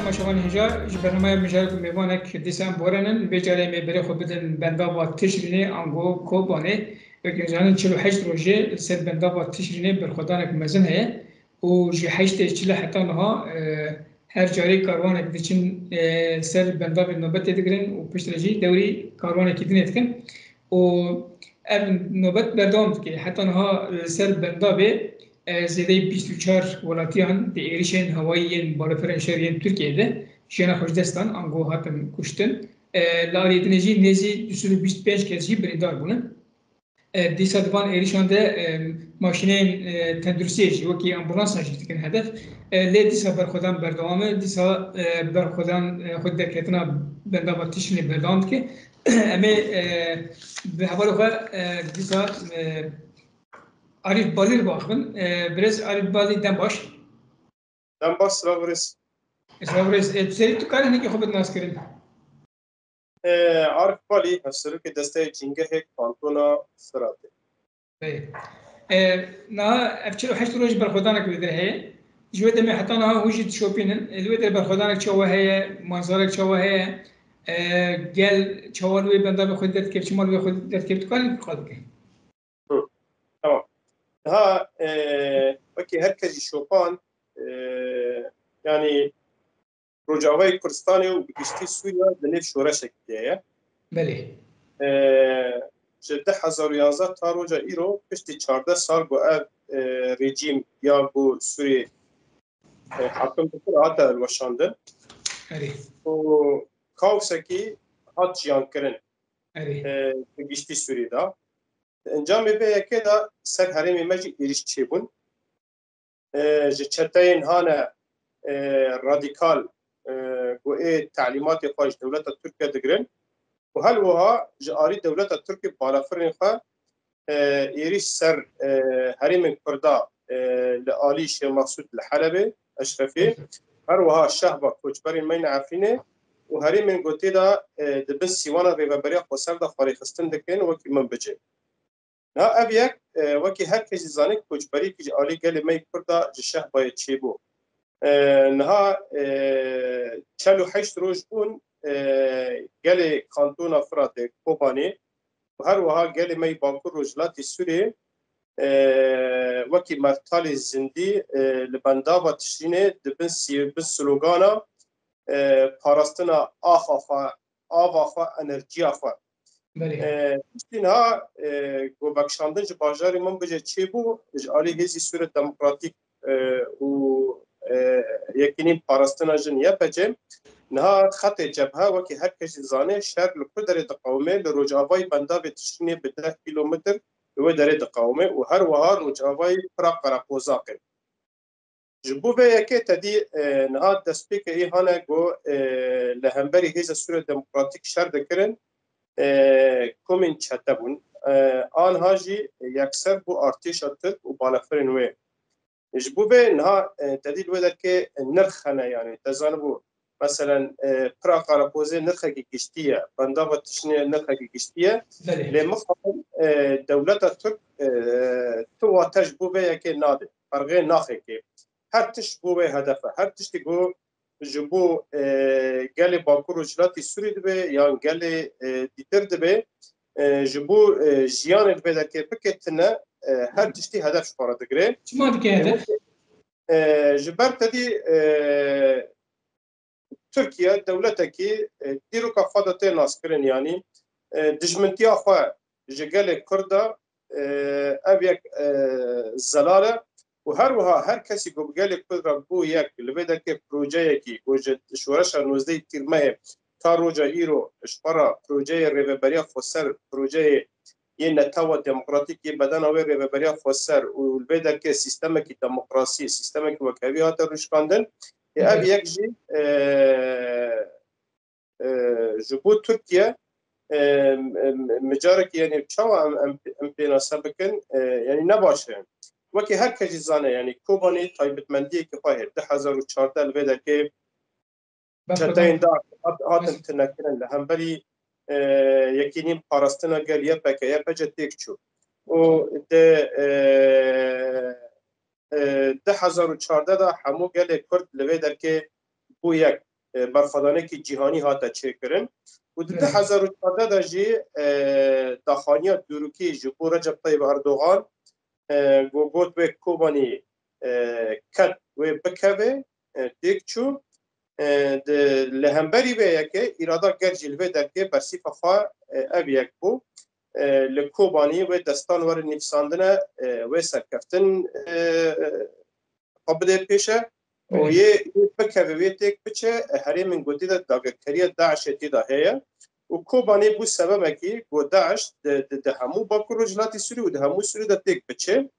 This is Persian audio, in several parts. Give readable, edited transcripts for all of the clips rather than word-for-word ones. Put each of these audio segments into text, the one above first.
ما شوان هجا برنامه مجال میوانک دیسان بورنن بجاره می بره خود بدن بندا با تشرینه انگو کوبانه و گنجان 48 روزه سر بندا با تشرینه برخودانک مزن هه و جه 8 چله حتی نها هر جاری کاروانک دیچین سر بندا به نوبت دگرن و پشترجی دوری کاروانک دینت کن و نوبت بردام که حتی نها سر بندا به زیده 24 ولاتیان به ایریشن هوایی بالافرن شهرین ترکیه'de شینا خوشدستان انگو هاتن کشتن لاری دنیجی نزی 225 کسی بریندار بودن دیسا دوان ایریشان'de ماشینین تندرسیجی وکی امبولانس نشید کن هدف لی دیسا برخودان بردوامه دیسا برخودان خود دکتنا بنداباتیشنی بردام که اما به حوالو دیسا Arif Balir bakın, biraz Arif Balir denbaş. Denbaş Slavris. Slavris, seri tukar hani ki xubet nas kirin. Arif Balir, hasırı ki desteği cinge hek kantona sıratı. Evet. Na efçelo 8 روز برخودانك بدر هي. جوده ما حتى انا وجد شوبينن، الوده برخودانك شوا هي، منظرك شوا هي. قال شوالوي بندا بخدت كيف شمال بخدت كيف تقال قالك. Tamam. Daha vaki herkesi şopan yani Rojavayı Kürdistan'ı ve geçtiği Suriye de şora şekliye. Beli. Jede 2011 ta roja İro pişti 14 sal bu ev rejim ya bu Suriye hakkım tutur hata elvaşandı. Evet. O kaosaki hat cihan kirin. Evet. Geçtiği Suriye'de. انجام به که دا سر حریم مجی ایریش چی بون جچتین هانا رادیکال و تعلیمات خارج دولت ترکیه دگرن و هل وها جاری دولت ترکیه بالافرین خوا ایریش سر حریم کردا لآلی شیخ مقصود لحلبه اشرفی هر وها شهبه کوچبری مین عفینه و حریم گوتی دا دبن سیوانا ریوبریا خسر دا خاریخستن دکن وکی من بجه نه ابیک وکی هر کسی زانه کوچبری که عالی گلی می کرده جشه باید چی بو نه 48 روز اون گلی کانتون افراد کوبانی و هر وها گلی می باکور رجلاتی سوری وکی مرتالی زندی لبندا و تشرینه دبن سلوگانا پاراستنا آخا انرژی آخا اینها گوبکشاندن جو باجاری من بجه چی بو عالی هزی سوره دموکراتیک و یکینیم پاراستنا جن یا بجه نه خط جبهه و که هر کسی زانه شهر لکو داره دقاومه لروجاوای بندا به تشرینه به 10 کیلومتر و داره دقاومه و هر وها روجاوای پراق قراقوزاقه جبو به یکی تدی نه دسپیک ای هانه گو لهمبری هزی سوره دموکراتیک شهر دکرن کومین چته بون آنها جی یکسر بو ارتش ترک و بالافرین وی جبو به نه تدیل و در که نرخنه یعنی تزان بو مثلا پرا قراپوزه نرخه گشتیه بندا و تشنی نرخه گشتیه لمقابل دولت ترک تو آتش بو به یکی ناده فرقه ناخه که هر تش بو به هدفه هر تشتی گو جبو گل باکور و جلاتی سوری دبه یا گل دیتر دبه جبو جیان دبه در که بکتنه هر تشتی هدف شپاره دگره چما دکه هدف؟ جبر تدی ترکیه دولته که دیرو کفادته ناس کرن یعنی دجمنتی آخواه جگل کرده او یک زلاله و هر وها هر کسی گوگل کدرا بو یک لبیده که پروژه کی وجد شورش 19 تیرمه تا روجا ایرو اشپارا پروژه ریوبریا فوسر پروژه یه نتاو دموکراتیک یه بدن آوی ریوبریا فوسر و لبیده که سیستم کی دموکراسی سیستم کی وکوی ها تا روش کندن او یک جی جبو ترکیه مجارک یعنی چاو امپینا سبکن یعنی نباشه وکی هر کسی زانه یعنی کوبانی تایبتمندی که خواهد 2014 الویده که چتاین دار هاتن تنکرن لهمبری یکینیم پاراستنا گل یا پکه یا پجه تیک چو و ده 2014 دا همو گل کرد الویده که بو یک برخوادانه که جهانی هاتا چه کرن و 2014 دا جی داخانیا دوروکی جبو رجب طیب اردوغان گوگوت و کوبانی کت و بکوه دیک چو لهمبری به یکه ایرادا گر جلوه درکه برسی فخوا او یک بو لکوبانی و دستان ور نفساندنه و سرکفتن قبضه پیشه و یه بکوه تک بچه هری من گوتی دا داگرکریه داعش تیدا هیا و کوبانی بو سبب اکی گو داعش ده همو باکو رجلاتی سوری و ده همو سوری دا تک بچه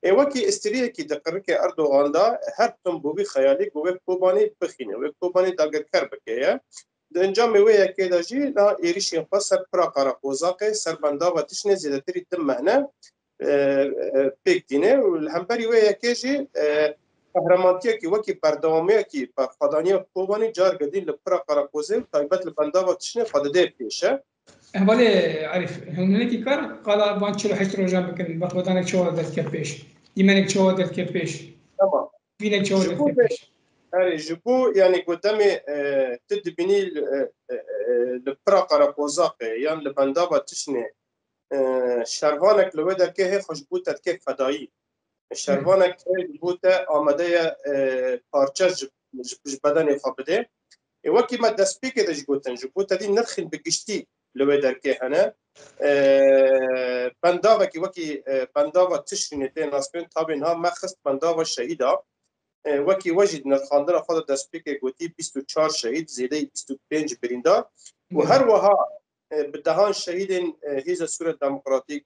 وکی استریه کی دقیقه که اردوغان دا هر تنبوی خیالی گوه کوبانی بخینه و کوبانی داگرکر بکیه د انجام وی یکی دا جی نا ایریش ینفا سر پرا قرا قوزاقه سر بندا و تشنه زیدتری دم مهنه پیک دینه و الهمبری وی یکی جی قهرمانتیه کی وکی بردوامیه کی برخوادانی کوبانی جار گدین لپرا قرا قوزه تایبت لبندا و تشنه خادده پیشه احوالي عارف هناك كار قال بانشلو حشر رجال بكن بخوتانك شو هذا كبيش يمنك شو هذا كبيش تمام فينك شو هذا كبيش اري جبو يعني قدامي تدبني البراقه قوزاق يعني لبندابه تشني شروانك لو ده كه خوشبوت تكك فدائي شروانك بوت آماده پارچه بدن خابده وکی ما دسپیک دش گوتن جبوت دی نرخن بگشتی لو در که هنه بنداوه کی وکی بنداوه تشنی ته ناسبن تابین ها مخست بنداوه شهیدا وکی وجد نرخاندن خود دسپیک گوتی 24 شهید زیده 25 بریندا و هر وها بدهان شهیدین هیز سورت دموکراتیک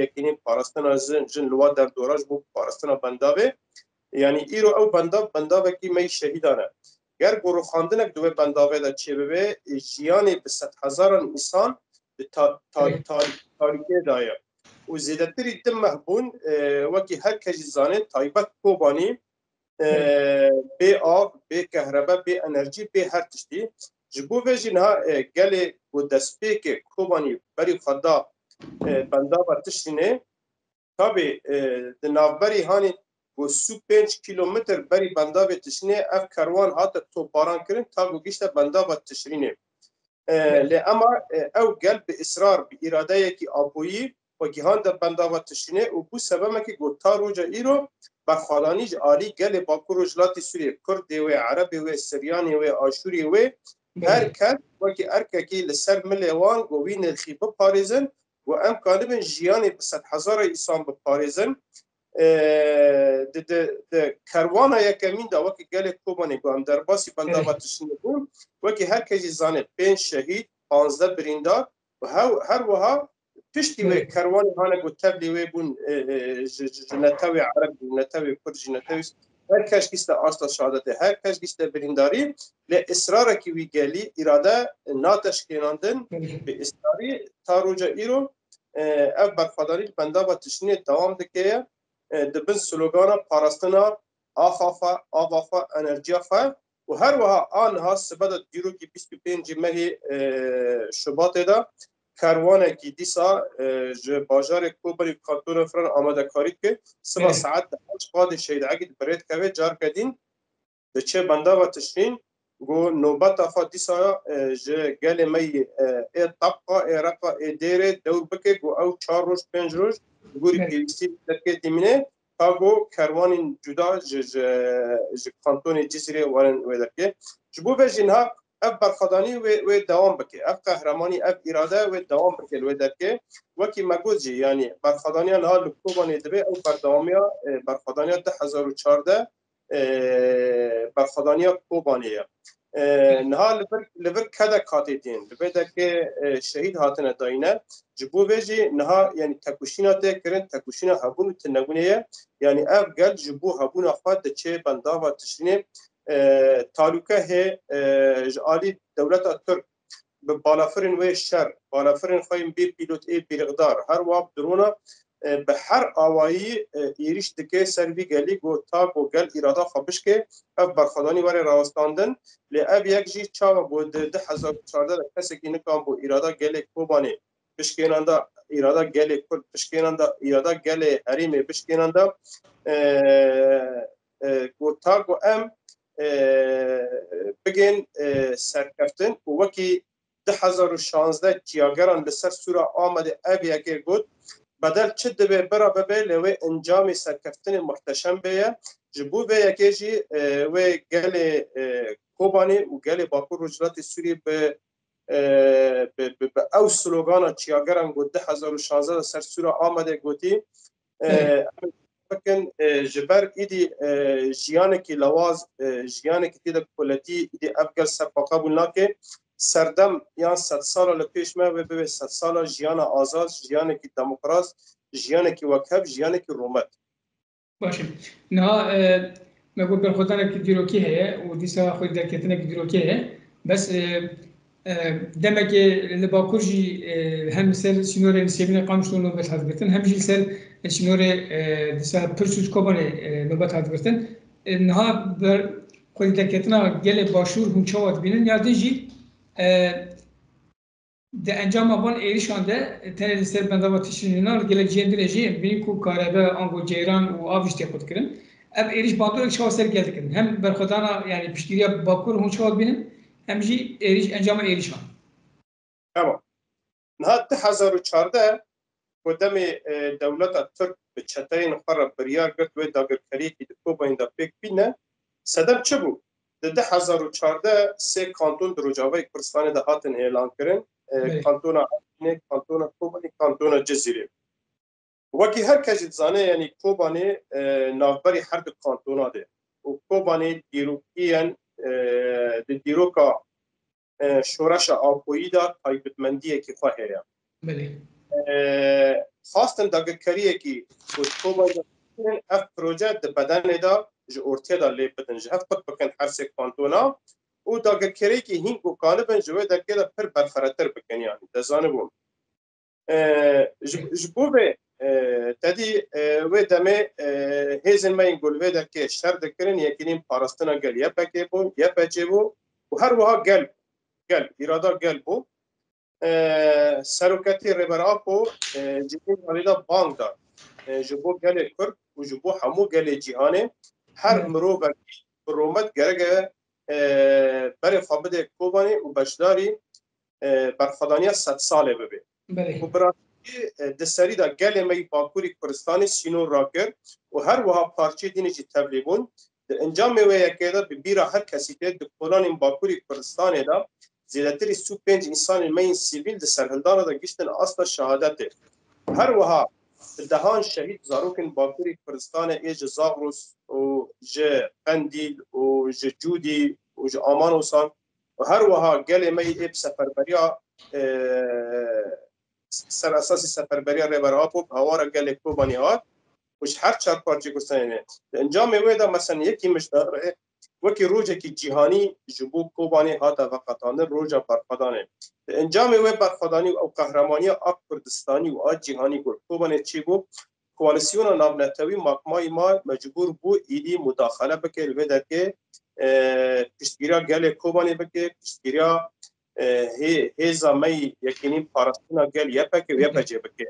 یکینی پاراستان جن لوا در دوراج بو پاراستان بنداوه یعنی ایرو او بنداوه کی می شهیدانه گر گرو خواندنک دوی بنداوه دا چه ببه جیانی به 100,000 انسان تاریکه دایه و زیدتری دم محبون وکی هر کجی زانه تایبت کوبانی به آب، به کهربا، به انرژی، به هر تشتی جبو ویجین ها گل و دسپیک کوبانی بری خدا بنداوه تشتینه تابی دنابری هانی و 35 کیلومتر بری بنداوه تشینه اف کروان هات توپاران کرن تا گوگیشت بنداوه تشرینه اما او گل به اصرار به اراده یکی آبویی و گیهان در بنداوه تشرینه و بو سبب که گوتا روژا ایرو بخالانیج آلی گل باکو رجلاتی سوریه کردی و عربی و سریانی و آشوری و هر کس وکی ارککی لسر ملیوان گوی نرخی بپاریزن و امکانه بین جیانی به 100,000 انسان بپاریزن د کاروانه یکمین دا وکی گل کوبانی گوام در باسی بنداوه تشنه بود وکی هر کسی زانه 5 شهید 15 بریندا و هر وها پشتی و کاروانی هانه گو تبلی و بون جنتاوی عرب جنتاوی کرد جنتاوی هر کس کیست آستا شهادته هر کس کیست برینداری ل اصرار کی وی گلی اراده ناتش کیناندن به اصراری تا روجا ایرو اف برخواداری بنداوه تشنه دوام دکه دبن سلوگانا پاراستنا آخافا آوافا انرژیافا و هر وها آنها سبب دیرو کی 25 مهی شباط دا کاروانه کی دیسا ج بازار کوبری کانتون فران آماده کاری که سبا ساعت 8 قاد شهید عقید برید که جار کدین د چه بنداوه تشرین گو نوبت افا دیسا ج گل می ای طبقه ای رقا ای دیره دور بکه گو او 4 روز 5 روز گوری پیوستی درکه دیمینه تا گو کاروان جدا ج کانتون جزیره وارن و درکه جبو به جنها اف برخدانی و دوام بکه اف قهرمانی اف اراده و دوام بکه و درکه وکی مگوزی یعنی برخدانی ها لکوبانی دبه او بردوامیا برخدانی 2014 برخدانی کوبانیه نها لبر کدا کاتیتین لبر که شهید هاتن داینه جبو ویجی نها یعنی تکوشینا تکرن تکوشینا هبون تنگونیه یعنی اف گل جبو هبون افاد چه بندا و تشرینه تعلقه هی جالی دولت ترک به بالافرین و شر بالافرین خواهیم بی پیلوت ای بیرقدار هر واب درونا به هر آوایی ایریش دکه سروی گلی گو تا گو گل اراده خوابش که اف برخدانی واره راستاندن لی اف یک جی چاو بود 2014 کسی که نکام بو اراده گلی کوبانی بشکینانده اراده گلی کرد بشکینانده اراده گلی حریم بشکینانده گو تا گو ام بگن سرکفتن و وکی 2016 جیاگران لسر سورا آمده ابی اگر گود بدل چه دبه برا ببه لوی انجام سرکفتن محتشم بیه جبو به یکی جی و گل کوبانی و گل باکور رجلات سوری به او سلوگانا چیاگران گود 2016 سر سورا آمده گودی بکن جبر ایدی جیانه کی لواز جیانه کی تیده کلتی ایدی افگل سرپاقا بولنا که سردم یا 100 سال لپیش ما و به 100 سال جیان آزاد جیانه کی دموکراس جیانه کی وکب جیانه کی رومت باشه نه مگو بر خودانه کی دیروکی هه و دیسا خود درکتنه کی دیروکی هه بس دمك لباكورجي هم سر شنورة نسيبنا قامشون نوبت هذبتن هم جيل سر شنورة دسا برسوس كوبانة نوبت هذبتن إنها بر كل دكتنا جل باشور هم شوات بينن يا دجي ده انجام آبان ایریشان ده تنه سر بندابا تشرینینا گله جندرجی بینکو کاربه آنگو جیران و آویشتی خود کردن اب ایریش باندور شوا سر گلد کردن هم برخدانا يعني پشتگیریا باکور هم شوات بینن هم جی ایریش انجام ایریشان تمام نهاد 2014 قدام دولت ترک به چتاین خراب بریار گرد و داگرکاری که کوبا این دپیک بینه سدم چه بود؟ در 2014 سه کانتون در رجاوی کردستان ده هاتن اعلان کردن کانتون آبینه، کانتون کوبانی، کانتون جزیره وکی هر کسی زانه یعنی کوبانی نافبری هر دو کانتون ده و کوبانی دیروکیان دیروکا شورش آبویی دا تایبتمندیه که خواهی خواستن داگرکاریه که کوبانی اف پروژه ده بدن دا جو ارتیا دا لی بدن جو هفت بکن هر سه کانتونا و داگرکاری که هین و کانبن جوه در که دا پر برفرتر بکن یعنی دزانه بوم جبو به تدی و دمه هیزن ما این گلوه در که شر دکرن یکنیم پارستنا گل یا پکه بو یا پچه بو و هر وها گل ارادا گل بو سروکتی ربراپو جبو والیدا بانگ دار جبو گل کرد و جبو همو گل جیهانه هر مرو برومت گرگه برای خوابده کوبانی و بشداری برخدانی 100 ساله ببه و برای دسری دا گل می باکوری کردستانی سینور را کرد و هر وها پارچه دینی جی تبلیغون انجام و یکی دا بیرا هر کسی که دکولان این باکوری کردستانی دا زیادتری 35 انسان می سیویل ده سرهلدان دا گشتن اصلا شهادت هر وها دهان شهید زاروکن باکوری کردستان ایج زاغروس و جه قندیل و جه جودی و جه آمانوسان و هر وها گل می ایب سفربریا سر اساسی سفربریا ریبرهاپو هوارا گل کوبانی هات وش هر چهار پارچه کستانه انجام ویدا مثلا یکی مشتاره وکی روجه کی جهانی جبو کوبانی هاتا وقتانه روجا برخدانه انجام وی برخدانی او قهرمانی آب کردستانی و آج جهانی گل کوبانی چی بو کوالسیون نابنتوی مقمای ما مجبور بو ایدی مداخله بکر و در که پشتگیریا گل کوبانی بکر پشتگیریا هیزا می یکنیم پارستونا گل یپک و یپجه بکر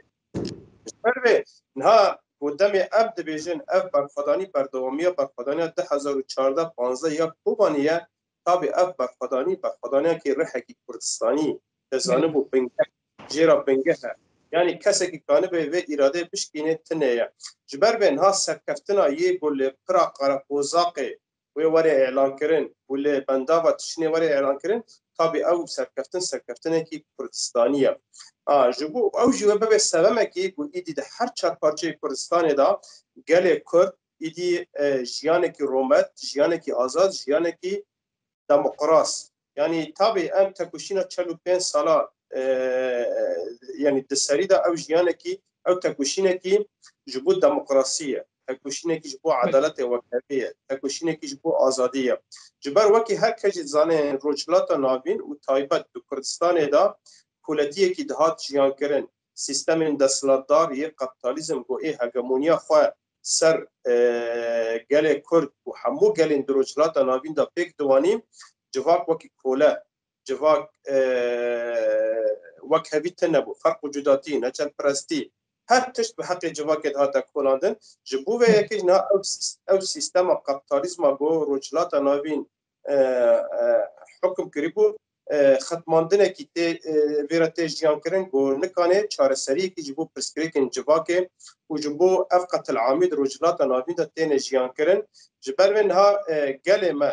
پروه نها قدام اب دبیجن اف برخدانی بردوامی برخدانی 2014-15 یا کوبانیه تابع اف برخدانی که رحکی کردستانی تزانب و بنگه جیرا بنگه یعنی کسی که کانه به و اراده بشکینه تنه جبر به انها سرکفتنا یه گل پرا قرقوزاقه و وره اعلان کرن گل بنداوا تشنه وره اعلان کرن تابع او سرکفتنه که کردستانیه جبو او جواب به سلامه که ایدی ده هر چهار پارچه کردستان دا گل کرد ایدی جیانه کی رومت جیانه کی آزاد جیانه کی دموکراس یعنی تابع ام تکوشینا 45 سالا یعنی دسری دا او جیانه کی او تکوشینه کی جبو دموکراسیه تکوشینه کی جبو عدالت وکیلیه تکوشینه کی جبو آزادیه جبر وکی هر کجی زانه روجلات ناوین و تایبت دو کردستان دا کولتیه کی دهات جیان کرن سیستم دستلاتدار یه کپیتالیزم گو ای هگمونیا خواه سر گل کرد و همو گل دروجلات ناوین دا پیک دوانیم جواک وکی کوله جواک وک هویت نبو فرق وجوداتی نچل پرستی هر تشت به حق جواکت هاتا کولاندن جبو و یکی نه او سیستم کپیتالیسم گو روجلات ناوین حکم کریبو ختماندن کی ته ویرته جیان کرن گو نکانه چاره سری کی جبو پرسکریکن جواکه و جبو افقت العامد روجلات ناوین ده تن جیان کرن جبر منها گله ما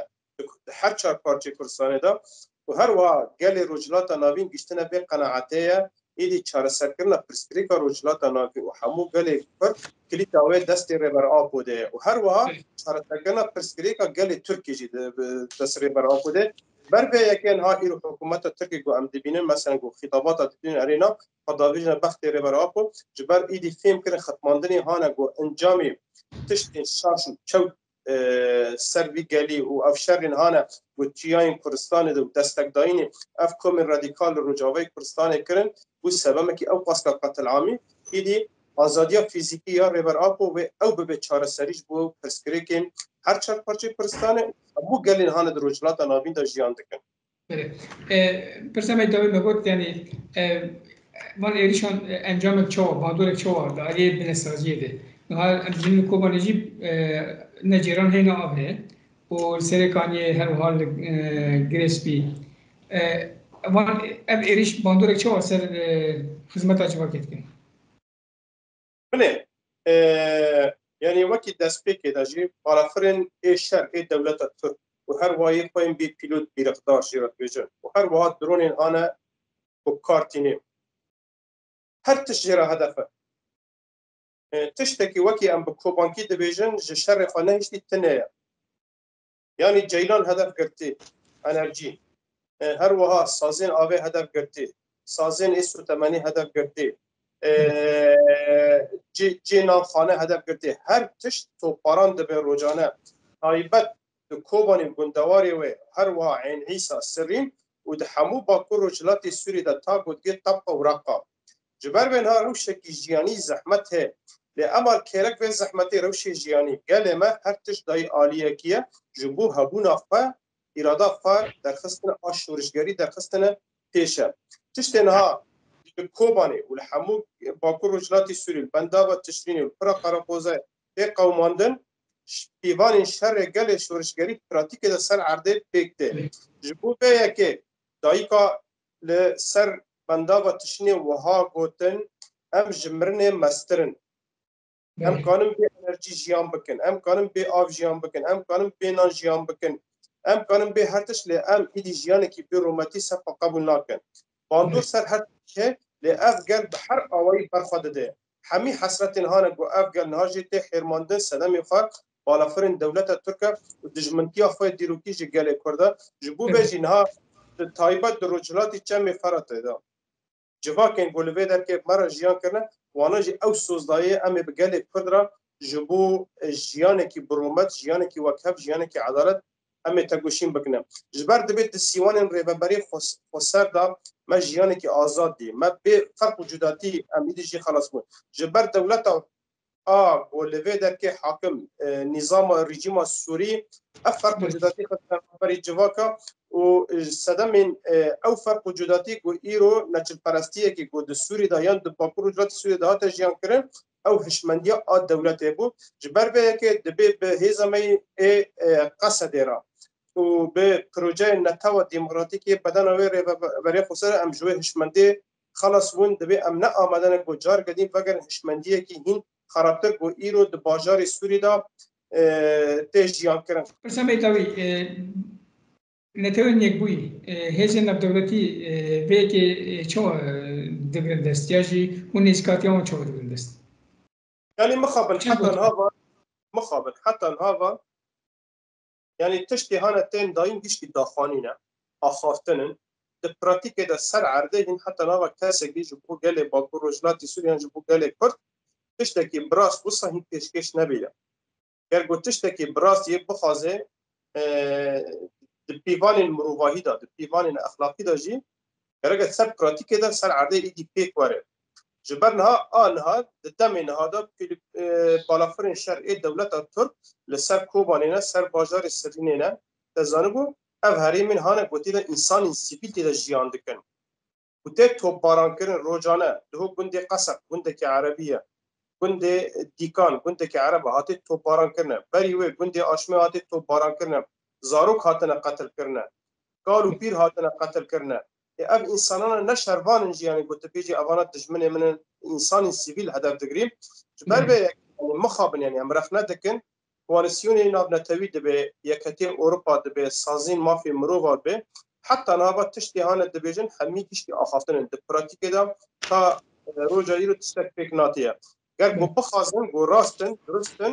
هر چهار پارچه کردستان دا و هر وا گله روجلات ناوین گشتنه به قناعته ایدی چاره سرکرنا پرسکریکا روجلات ناوین و همو گله پر کلی تاوی دستی ریبر آب بوده و هر وا چاره سرکرنا پرسکریکا گله ترکی جی دست ریبر آب بوده بر به یکن ها ایرو حکومت ترکی گو ام دبینن مثلا گو خطابات دبینن ارینا قضاویجن بخت ریبر آب جبر ایدی فهم کرن ختماندنی هانا گو انجامی تشتین شاشو چو سروی گلی و افشارین هانا و چیاین کردستان دو دستک داینی اف کومن رادیکال رجاوی کردستان کرن و سبب کی او قصد قتل عامی ایدی آزادی فیزیکی یا ریبر آپو و او به چاره سریج بو پرسکریکن هر چهار پارچه کردستان ابو گلین هانا در رجلات ناوین دا جیان دکن. پرسم داوی مگوت یعنی من ایریشان انجام چوا بادور چوا داری بنسازیه ده نهار جن کوبانیجی نجیران هینا آبه و سرکانی هر حال گریسپی من ایریش بادور چوا سر خدمت اجوا کردن. بله یعنی وقتی دست پیک داشتی بالافرین ایشتر ای دولت ترک و هر وایی پایم بی پیلوت بیرقدار شیرت بیجن و هر واه درون این آنها بکارتینی هر تشجیره هدفه تشتکی وکی ام بکوبانکی دبیجن جشر خانه هشتی تنه یعنی جیلان هدف گرتی انرژی هر وها سازین آوه هدف گرتی سازین ایسو تمنی هدف گرتی جینا خانه هدف گرتی هر تشت تو پاران دبی روجانه تایبت کوبانی گندواری و هر وها عین عیسا سرین و ده همو باکو روجلاتی سوری ده تا گودگی طبقه و رقا جبر بینها روشکی جیانی زحمت ہے لأمر كيرك في زحمتي روشي جياني قال ما هرتش داي آلية كيا جبو هبونا فا إرادة فا در خستنا أشورشگري در خستنا تيشا تشتنها كوباني والحمو باكو رجلاتي سوري البندابة تشريني والفرا قراقوزة تي قوماندن بيوان شر قال شورشگري براتيك دا سر عرده بيكتي جبو بيا كي دايكا لسر بندابة تشريني وها قوتن ام جمرنه مسترن ام کانم به انرژی جیان بکن ام کانم به آب جیان بکن ام کانم به نان جیان بکن ام کانم به هرتش ل ام ایدی جیان کی به رومتی صف قبول نکن باندور سر هر چه ل افغان به هر اوای برخواد ده همی حسرت هان گو افغان نهاجی ته خیرماندن سلام خو بالافرین دولت ترکیه و دجمنتی خو دیروکی جگل کرده جبو به جنها تایبت دروجلاتی چم فرات ده جواکن گلوی در که مرا جیان کرده وانا جی او سوزدایی امی بگل کردرا جبو جیانه کی برومت جیانه کی وکف جیانه کی عدالت امی تگوشین بکنم جبر دبیت سیوان ریببری خسر دا ما جیانه کی آزاد دی ما به فرق وجوداتی امی دی جی خلاص بود جبر دولت گلوی در که حاکم نظام رژیم سوری فرق وجوداتی خسر بری جواکا و صدام او فرق وجوداتی گو ایرو نچل پرستیه که گو د سوری دا یان د باکو رجلات سوری دا تا جیان کرن او هشمندیا آد دولت بو جبر به که دبی به هزمی قصد را و به پروژه نتاو دموکراتیکی بدن و برای خسر ام جوه هشمندی خلاص وون دبی ام نه آمدن گو جار گدیم وگر هشمندیه که هین خرابتر گو ایرو د باجار سوری دا تیج جیان کرن پرسم ایتاوی نتوان یک بوی هیچ نبودتی به که چه دبرند است یا جی اون اسکاتیان چه دبرند است یعنی مخابن حتی نهاوا یعنی تشتی هانا تین دایم گیشتی داخانینه آخافتنن د پراتیک دا سر عرده این حتی نهاوا کسی گی جبو گله باکو رجلاتی سوریان جبو گله کرد تشتکی براس بسا هین پیشکش نبیده گرگو تشتکی براس یک بخوازه د پیوان مروواهی دا د پیوان اخلاقی دا جی گرگ سر پراتیک دا سر عرده ایدی پیک واره جبر نها د دم نها دا بالافرین شرعی دولت ترک لسر کوبانینا سر باجار سرینینا تزانبو او هری من هانه گوتی دا انسان سیبیل دا جیان دکن وتي توباران كرن روجانه دهو گوندي قصب گوندك عربيه گوندي ديكان گوندك عرب هاتي توباران كرن بري وي گوندي اشمي هاتي توباران كرن زاروك هاتنا قتل كرن قالوا بير هاتنا قتل كرن اف انسانانا نشربان انجي يعني قلت بيجي افانات دجمنه من انسان سيفيل هدف دغري جبر به مخابن يعني امرخنا دكن کوالسیونی ناب نتوی دبی یکتی اروپا دبی سازین مافی مروفا به حتی نابا تشتی هانه دبیجن همی تشتی آخافتن د پراتیک دا تا روجایی رو تشتک پیک ناتیه گر گو بخازن گو راستن درستن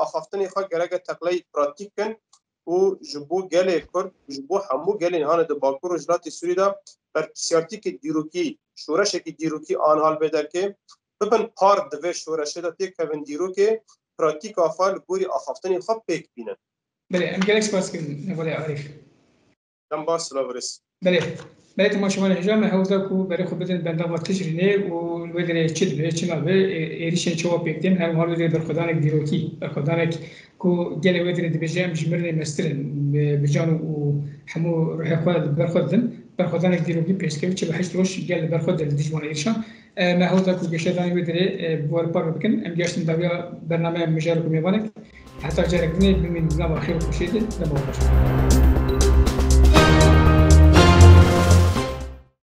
آخافتنی خواه گرگه تقلی پراتیک کن و جبو گلی کرد جبو همو گلی هانه د باکور و جلاتی سوری دا بر سیارتی که دیروکی شورشه که دیروکی آنحال بیدر که ببن پار دوی شورشه دا تیک کون دیروکی پراتیک آفال گوری آخافتنی خواب پیک بینن. بله، ام گلکس باز کن ولی عارف. دم باز سلاورس. بله تمام شما الهجام هودا کو برای خود بدن بنده و تجربه و ودره چید به چی نبه ایریش چوا پیکتیم هم حال ودره برخدانک دیروکی برخدانک کو گله ودره دبیجم جمرنی مسترن بجان و همو روح خود برخدانک دیروکی پیشکه چه به هشت روش گله برخود دیجوان ایرشان ما هودا کو گشتانی ودره بور پار بکن ام گشتن دبیا برنامه مجال کو میوانک حتی جرقنی بمن نام خیر خوشیده نبود.